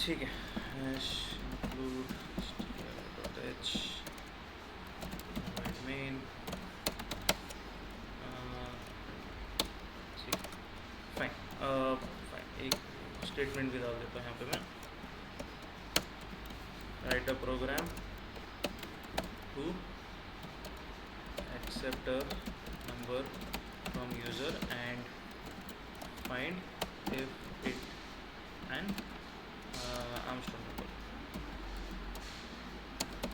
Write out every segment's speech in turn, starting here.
ठीक है, hash include str.h main, ठीक है, फाइन। फाइन, एक स्टेटमेंट भी डाल देता हूँ यहाँ पे मैं, write a program to accept a number from user and find if it an Armstrong number,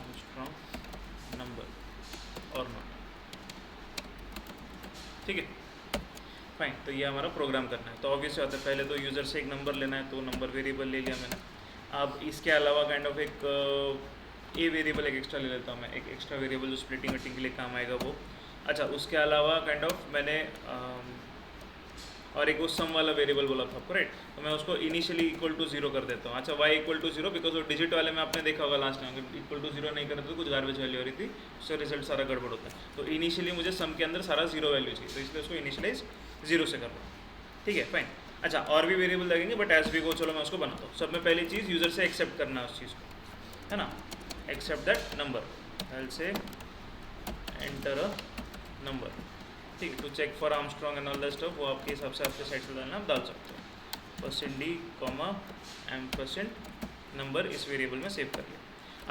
Armstrong number or not। ठीक है, फाइन। तो ये हमारा प्रोग्राम करना है। तो ऑब्वियस बात है, पहले तो यूज़र से एक नंबर लेना है, तो नंबर वेरिएबल ले लिया मैंने। अब इसके अलावा काइंड ऑफ एक ए वेरिएबल एक एक्स्ट्रा ले लेता हूँ मैं, एक एक्स्ट्रा वेरिएबल जो स्प्लिटिंग वटिंग के लिए काम आएगा वो। अच्छा, उसके अलावा काइंड ऑफ मैंने और एक वो सम वाला वेरिएबल बोला था आपको, राइट। तो मैं उसको इनिशियली इक्वल टू 0 कर देता हूँ। अच्छा, y इक्वल टू 0 बिकॉज वो डिजिट वाले में आपने देखा होगा लास्ट टाइम, अगर इक्वल टू 0 नहीं करते तो कुछ गार्बेज वैल्यू हो रही थी, उससे रिजल्ट सारा गड़बड़ होता है। तो इनिशियली मुझे सम के अंदर सारा 0 वैल्यू चाहिए, तो इसलिए उसको इनिशियलाइज 0 से कर रहा हूँ। ठीक है, फाइन। अच्छा, और भी वेरिएबल लगेंगे बट एज वी गो, चलो मैं उसको बनाता हूँ। सब में पहली चीज़ यूज़र से एक्सेप्ट करना है उस चीज़ को, है ना। एक्सेप्ट दैट नंबर, एल से एंटर अ नंबर, ठीक है। To check for Armstrong and all that stuff, वो आपके हिसाब से आपके साइड से डालना, आप डाल सकते हो। %d, एम्परसेंड नंबर इस वेरिएबल में सेव कर लिया।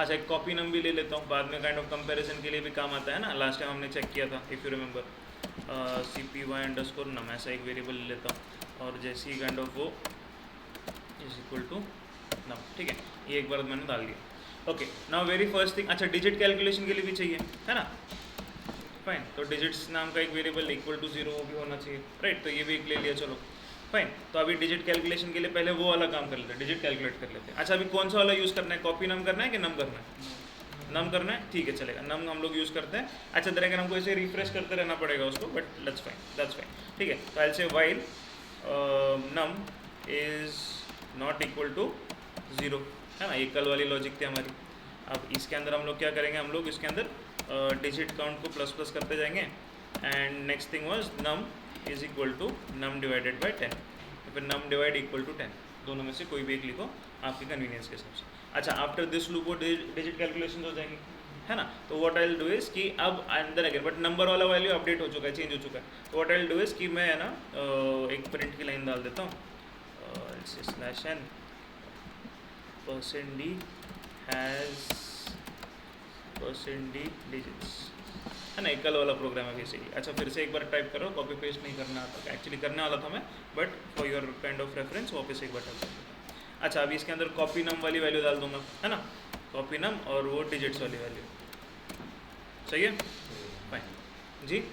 अच्छा, एक कॉपी नम भी ले लेता हूँ, बाद में काइंड ऑफ कंपैरिजन के लिए भी काम आता है ना। लास्ट टाइम हमने चेक किया था, इफ़ यू रिमेंबर, cpy_num ऐसा एक वेरिएबल ले लेता हूँ, और जैसे ही काइंड ऑफ वो इज इक्वल टू नम, ठीक है। ये एक बार मैंने डाल दिया। Okay, now very first thing, अच्छा डिजिट कैलकुलेशन के लिए भी चाहिए, है ना। फाइन, तो डिजिट्स नाम का एक वेरिएबल इक्वल टू 0 वो भी होना चाहिए, राइट। तो ये भी एक ले लिया, चलो फाइन। तो अभी डिजिट कैलकुलेशन के लिए पहले वो वाला काम कर लेते हैं, डिजिट कैलकुलेट कर लेते हैं। अच्छा, अभी कौन सा वाला यूज़ करना है, कॉपी नम करना है कि नम करना है? नम करना है, ठीक है, चलेगा, नम हम लोग यूज़ करते हैं। अच्छा, तरह हमको ऐसे रिफ्रेश करते रहना पड़ेगा उसको, but let's fine, that's fine, ठीक है। तो I say while num is not equal to 0, है ना। ये कल वाली लॉजिक थी हमारी। अब इसके अंदर हम लोग क्या करेंगे, हम लोग इसके अंदर डिजिट काउंट को प्लस प्लस करते जाएंगे, and next thing was num is equal to num divided by 10, फिर नम डिवाइड इक्वल टू 10, दोनों में से कोई भी एक लिखो आपकी कन्वीनियंस के हिसाब से। अच्छा, आफ्टर दिस लूप वो डिजिट कैलकुलेशन हो जाएंगे, है ना। तो what I will do is कि अब अंदर अगेन, बट नंबर वाला वैल्यू अपडेट हो चुका है, चेंज हो चुका है। तो what I will do is कि मैं है ना एक प्रिंट की लाइन डाल देता हूँ, /n %d has %d digits, है ना। एकल वाला प्रोग्राम है बेसिकली। अच्छा, फिर से एक बार टाइप करो, कॉपी पेस्ट नहीं करना आता, एक्चुअली करने वाला था मैं, but for your kind of reference वापस एक बार टाइप कर दूँगा। अच्छा, अभी इसके अंदर कॉपी नम वाली वैल्यू डाल दूंगा, है ना, कॉपी नम और वो डिजिट्स वाली वैल्यू, सही है, फाइन जी।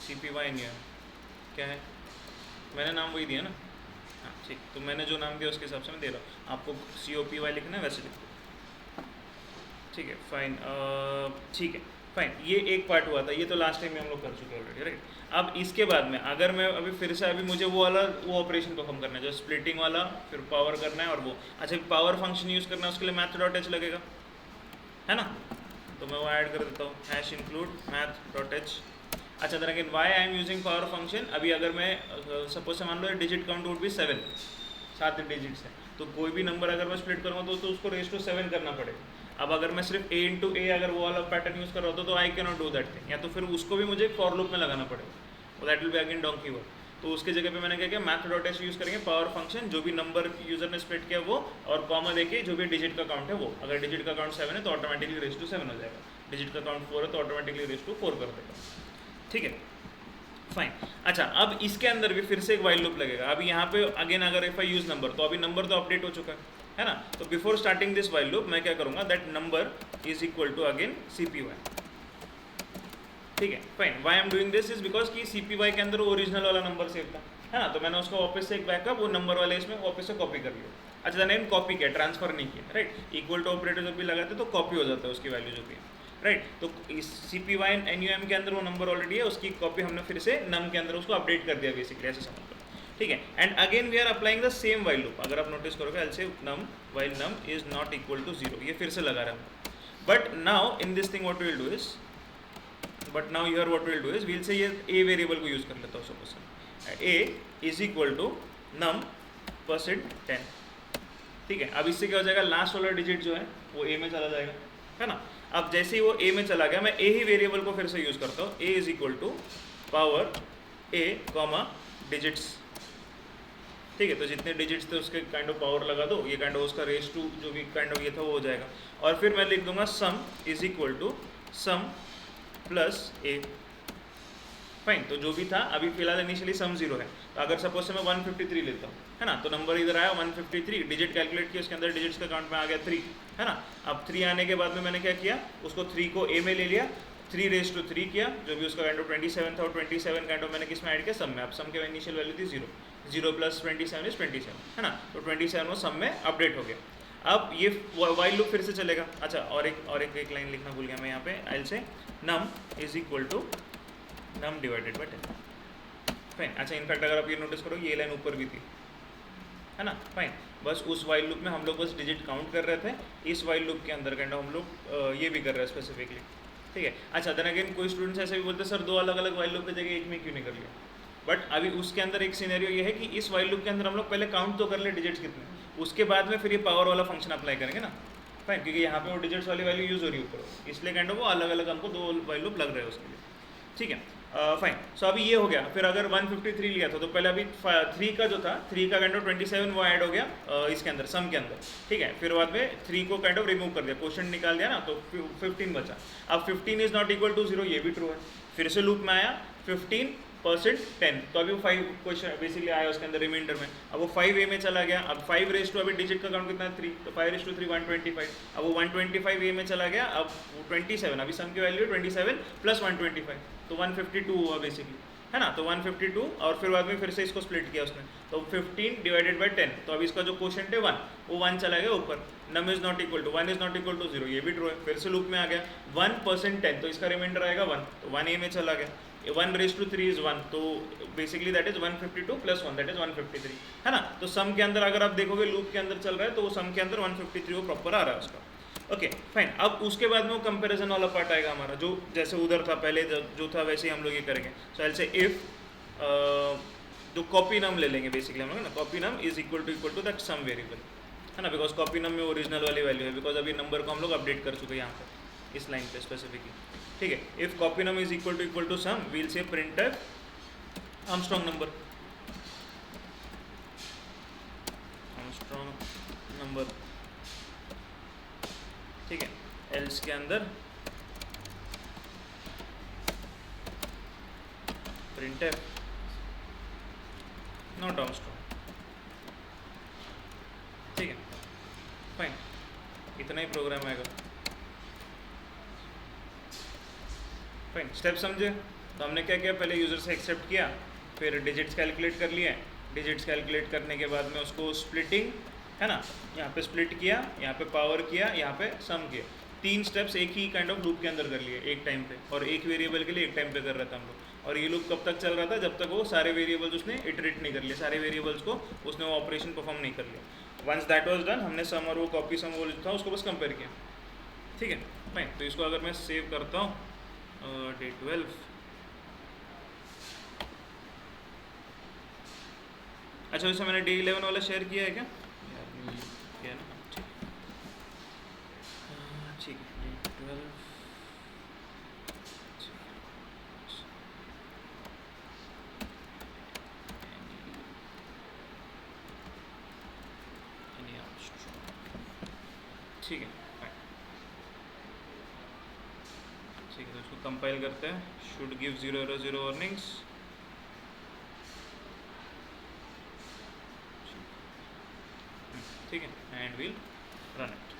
cpy_num क्या है, मैंने नाम वही दिया ना, हाँ ठीक। तो मैंने जो नाम दिया उसके हिसाब से मैं दे रहा हूँ आपको, copy लिखना है वैसे लिख दो, ठीक है, फाइन। ठीक है, फाइन। ये एक पार्ट हुआ था, ये तो लास्ट टाइम में हम लोग कर चुके हैं ऑलरेडी, राइट। अब इसके बाद में अगर मैं अभी फिर से, अभी मुझे वो वाला वो ऑपरेशन परफॉर्म करना है जो स्प्लिटिंग वाला, फिर पावर करना है और वो। अच्छा, पावर फंक्शन यूज़ करना है, उसके लिए math.h लगेगा, है ना। तो मैं वो ऐड कर देता हूँ, हैश इंक्लूड math.h। अच्छा, then again why I am using power function, अभी अगर मैं सपोज से मान लो digit count would be 7, 7 digits है, तो कोई भी नंबर अगर मैं स्प्लिट करूँगा तो उसको रेस टू 7 करना पड़ेगा। अब अगर मैं सिर्फ a इंटू ए अगर वो वाला पैटर्न यूज़ कर रहा होता तो I can not do that thing, या तो फिर उसको भी मुझे फॉर लूप में लगाना पड़ेगा, that will be again donkey work. तो उसके जगह पे मैंने क्या किया, math.h यूज़ करेंगे, पावर फंक्शन जो भी नंबर यूज़र ने स्प्लिट किया वो, और कॉमा देके जो भी डिजिट का काउंट है वो, अगर डिजिट का काउंट 7 है तो ऑटोमेटिकली रेस टू 7 हो जाएगा, डिजिट का काउंट 4 है तो ऑटोमेटिकली रेस टू 4 कर देगा, ठीक है, फाइन। अच्छा, अब इसके अंदर भी फिर से एक वाइल लूप लगेगा। अभी यहाँ पे अगेन अगर इफ आई यूज नंबर, तो अभी नंबर तो अपडेट हो चुका है ना। तो before starting this while loop मैं क्या करूँगा, that number is equal to again cpy, ठीक है, fine. Why am doing this is because कि cpy के अंदर ओरिजिनल वाला नंबर सेव था, है ना। तो मैंने उसको वापस से एक बैकअप वो नंबर वाले इसमें वापस से कॉपी कर लिया। अच्छा, देन कॉपी किया, ट्रांसफर नहीं किया, राइट। इक्वल टू ऑपरेटर जब भी लगाते तो कॉपी हो जाता है उसकी वैल्यू जो भी है, राइट। तो इस cpy_num के अंदर वो नंबर ऑलरेडी है, उसकी कॉपी हमने फिर से नम के अंदर उसको अपडेट कर दिया बेसिकली, ऐसे समझ लो, ठीक है। And again we are applying the same while loop. अगर आप नोटिस करोगे, एल से num while num is not equal to 0, ये फिर से लगा रहा है। But now in this thing what we will do is, but now here what we will do is, we'll say ये ए वेरिएबल को यूज कर लेता हूँ suppose, a is equal to num %10, ठीक है, अब इससे क्या हो जाएगा, लास्ट वाला डिजिट जो है वो ए में चला जाएगा, है ना। अब जैसे ही वो ए में चला गया, मैं ए ही वेरिएबल को फिर से यूज़ करता हूँ, a is equal to power a comma digits. ठीक है, तो जितने डिजिट्स थे उसके काइंड ऑफ पावर लगा दो, ये काइंड ऑफ उसका रेस टू जो भी काइंड ऑफ ये था वो हो जाएगा। और फिर मैं लिख दूंगा sum is equal to sum plus a. Fine, तो जो भी था अभी फिलहाल इनिशियली सम 0 है, तो अगर सपोज से मैं 153 लेता हूँ, है ना, तो नंबर इधर आया 153, डिजिट कैलकुलेट किया, उसके अंदर डिजिट्स का काउंट में आ गया 3, है ना। अब 3 आने के बाद में मैंने क्या किया, उसको 3 को ए में ले लिया, 3 रेस टू 3 किया, जो भी उसका काइंड ऑफ 27 था, और 27 काइंड ऑफ मैंने किस में ऐड किया, सम में। अब सम के इनिशियल वैल्यू थी 0, 0 प्लस 27 इज 27, है ना, तो 27 वो सम में अपडेट हो गया। अब ये वाइल लूप फिर से चलेगा। अच्छा, और एक लाइन लिखना भूल गया मैं यहाँ पे, I say num is equal to num divided by 10। Fine, अच्छा इनफैक्ट अगर आप ये नोटिस करो, ये लाइन ऊपर भी थी, है ना। फाइन, बस उस वाइल लूप में हम लोग बस डिजिट काउंट कर रहे थे, इस वाइल लूप के अंदर काइंड हम लोग ये भी कर रहे हैं स्पेसिफिकली, ठीक है। अच्छा, देन अगेन कोई स्टूडेंट्स ऐसे भी बोलते हैं सर 2 अलग अलग वाइल लूप की जगह एक में क्यों नहीं कर लिया, बट अभी उसके अंदर एक सिनेरियो ये है कि इस वाइल लूप के अंदर हम लोग पहले काउंट तो कर ले डिजिट्स कितने, उसके बाद में फिर ये पावर वाला फंक्शन अप्लाई करेंगे ना। फाइन, क्योंकि यहाँ पे वो डिजिट्स वाली वैल्यू यूज़ हो रही है ऊपर, इसलिए काइंड ऑफ वो अलग अलग हमको 2 वाइल लूप लग रहे हैं उसके लिए, ठीक है। फाइन, सो अभी ये हो गया। फिर अगर 153 लिया था तो पहले अभी 3 का जो था, 3 का काइंड ऑफ 27 वो ऐड हो गया इसके अंदर सम के अंदर, ठीक है। फिर बाद में 3 को काइंड ऑफ रिमूव कर दिया, क्वेश्चन निकाल दिया ना, तो 15 बचा। अब 15 इज नॉट इक्वल टू 0, ये भी ट्रू है। फिर से लूप में आया 15% 10, तो अभी वो 5 क्वेश्चन बेसिकली आया उसके अंदर रिमाइंडर में। अब वो 5 ए में चला गया, अब 5 रेस टू अभी डिजिट का काउंट कितना है 3, तो 5 रेस टू 3 125। अब वो 125 ए में चला गया, अब 27, अभी सम की वैल्यू 27 प्लस 125, तो 152 हुआ बेसिकली, है ना। तो 152, और फिर बाद में फिर से इसको स्प्लिट किया उसने, तो 15 डिवाइडेड बाई 10, तो अभी इसका जो क्वोशंट है 1, वो 1 चला गया ऊपर। Num is not equal to 1 is not equal to 0, ये भी ट्रू है। फिर से लूप में आ गया 1% 10, तो इसका रिमाइंडर आएगा 1, तो 1 ए में चला गया, 1 रेस टू 3 इज 1, तो basically that is 152 plus 1 that is 153, है ना। तो सम के अंदर अगर आप देखोगे लूप के अंदर चल रहा है, तो वो सम के अंदर 153 वो प्रॉपर आ रहा है उसका। ओके फाइन, अब उसके बाद में वो कंपैरिजन वाला पार्ट आएगा हमारा, जो जैसे उधर था पहले जो था वैसे ही हम लोग ये करेंगे। So I will say if जो कॉपी नम ले लेंगे बेसिकली हम लोग ना, copy num is equal to that sum variable, है ना, बिकॉज कॉपी नम में ओरिजिनल वाली वैल्यू है, बिकॉज अभी नंबर को हम लोग अपडेट कर चुके हैं यहाँ पे इस लाइन पे स्पेसिफिकली, ठीक है। If copy num is equal to sum, we'll say print Armstrong number, Armstrong number, ठीक है। एल्स के अंदर प्रिंट नॉट आर्मस्ट्रॉन्ग, ठीक है। फाइन, इतना ही प्रोग्राम आएगा। फाइन, स्टेप समझे। तो हमने क्या किया, पहले यूज़र से एक्सेप्ट किया, फिर डिजिट्स कैलकुलेट कर लिए, डिजिट्स कैलकुलेट करने के बाद में उसको स्प्लिटिंग, है ना, यहाँ पे स्प्लिट किया, यहाँ पे पावर किया, यहाँ पे सम किया, 3 स्टेप्स एक ही काइंड ऑफ लूप के अंदर कर लिए एक टाइम पे, और एक वेरिएबल के लिए एक टाइम पे कर रहा था हम लोग। और ये लूप कब तक चल रहा था, जब तक वो सारे वेरिएबल्स उसने इटरेट नहीं कर लिए, सारे वेरिएबल्स को उसने वो ऑपरेशन परफॉर्म नहीं कर लिया। वंस दैट वाज डन, हमने सम और वो कॉपी सम वो था उसको बस कंपेयर किया, ठीक है। फाइन, तो इसको अगर मैं सेव करता हूँ डे 12, अच्छा वैसे मैंने डे 11 वाला शेयर किया है क्या, किया है ना, ठीक है, डे 12, ठीक है। ठीक है, तो इसको कंपाइल करते हैं, शुड गिव 0 अर्निंग्स, ठीक है, एंड विल रन इट,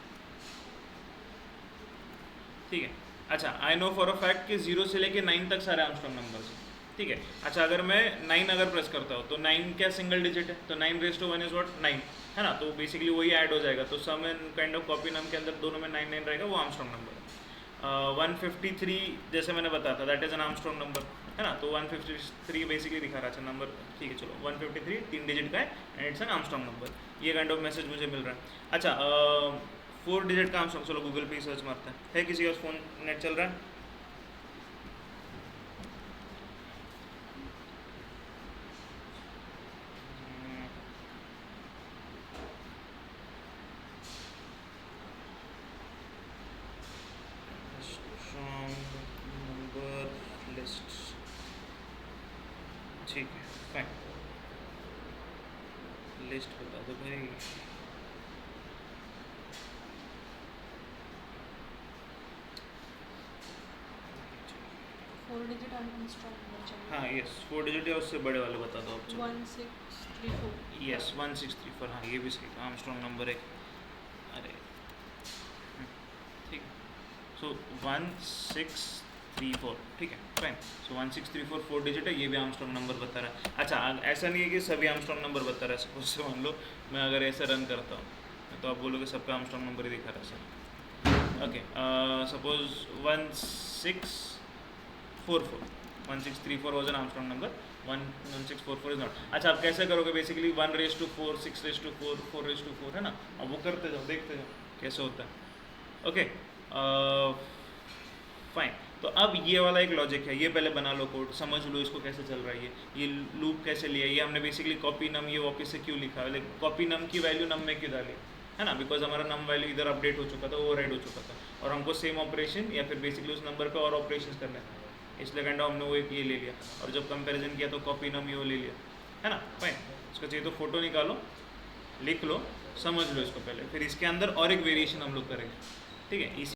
ठीक है। अच्छा, I know for a fact कि 0 से लेके 9 तक सारे आर्मस्ट्रॉन्ग नंबर्स हैं, ठीक है। अच्छा, अगर मैं 9 अगर प्रेस करता हूँ तो 9 क्या सिंगल डिजिट है, तो 9 रेस टू 1 इज व्हाट 9, है ना, तो बेसिकली वही ऐड हो जाएगा, तो सम एंड काइंड ऑफ कॉपी नम के अंदर दोनों में 9 9 रहेगा, वो आर्मस्ट्रॉन्ग नंबर है। 153 जैसे मैंने बताया था that is an Armstrong number, है ना, तो 153 बेसिकली दिखा रहा है नंबर, ठीक है। चलो 153 3 डिजिट का है and it's an Armstrong number, ये काइंड ऑफ मैसेज मुझे मिल रहा है। अच्छा 4 डिजिट का आर्मस्ट्रॉन्ग, चलो गूगल पे सर्च मारते हैं, है किसी का फ़ोन नेट चल रहा है, फाइन, लिस्ट बता दो भाई। 4 डिजिट आर्मस्ट्रॉन्ग नंबर चाहिए। हाँ यस, 4 डिजिट या उससे बड़े वाले बता दो आप। 1634। यस 1634, हाँ ये भी सही, आर्मस्ट्रॉन्ग नंबर है। अरे ठीक है, सो 1634, ठीक है फाइन। सो 1634 4 डिजिट है, ये भी आर्मस्ट्रॉन्ग नंबर बता रहा है। अच्छा ऐसा नहीं है कि सभी आर्मस्ट्रॉन्ग नंबर बता रहा है। सपोज से मान लो मैं अगर ऐसे रन करता हूँ तो आप बोलोगे सबका आर्मस्ट्रॉन्ग नंबर ही दिखा रहा है sir. Okay, suppose 1634 was an Armstrong number, 1644 is not. अच्छा आप कैसे करोगे, बेसिकली 1 4 6 4 4 4 है ना, अब वो करते जाओ, देखते जाओ कैसे होता है। ओके फाइन, तो अब ये वाला एक लॉजिक है, ये पहले बना लो कोड, समझ लो इसको कैसे चल रहा है। ये लूप कैसे लिया, ये हमने बेसिकली कॉपी नम ये वापस से क्यों लिखा, लाइक कॉपी नम की वैल्यू नम में क्यों डाली, है ना, बिकॉज हमारा नम वैल्यू इधर अपडेट हो चुका था, ओवरराइड हो चुका था, और हमको सेम ऑपरेशन या फिर बेसिकली उस नंबर पे और ऑपरेशन करने थे, इसलिए काइंड हमने वो एक ये ले लिया, और जब कंपैरिजन किया तो कॉपी नम ये वो ले लिया, है ना फाइन। इसको चाहिए तो फोटो निकालो, लिख लो, समझ लो इसको पहले, फिर इसके अंदर और एक वेरिएशन हम लोग करेंगे, ठीक है।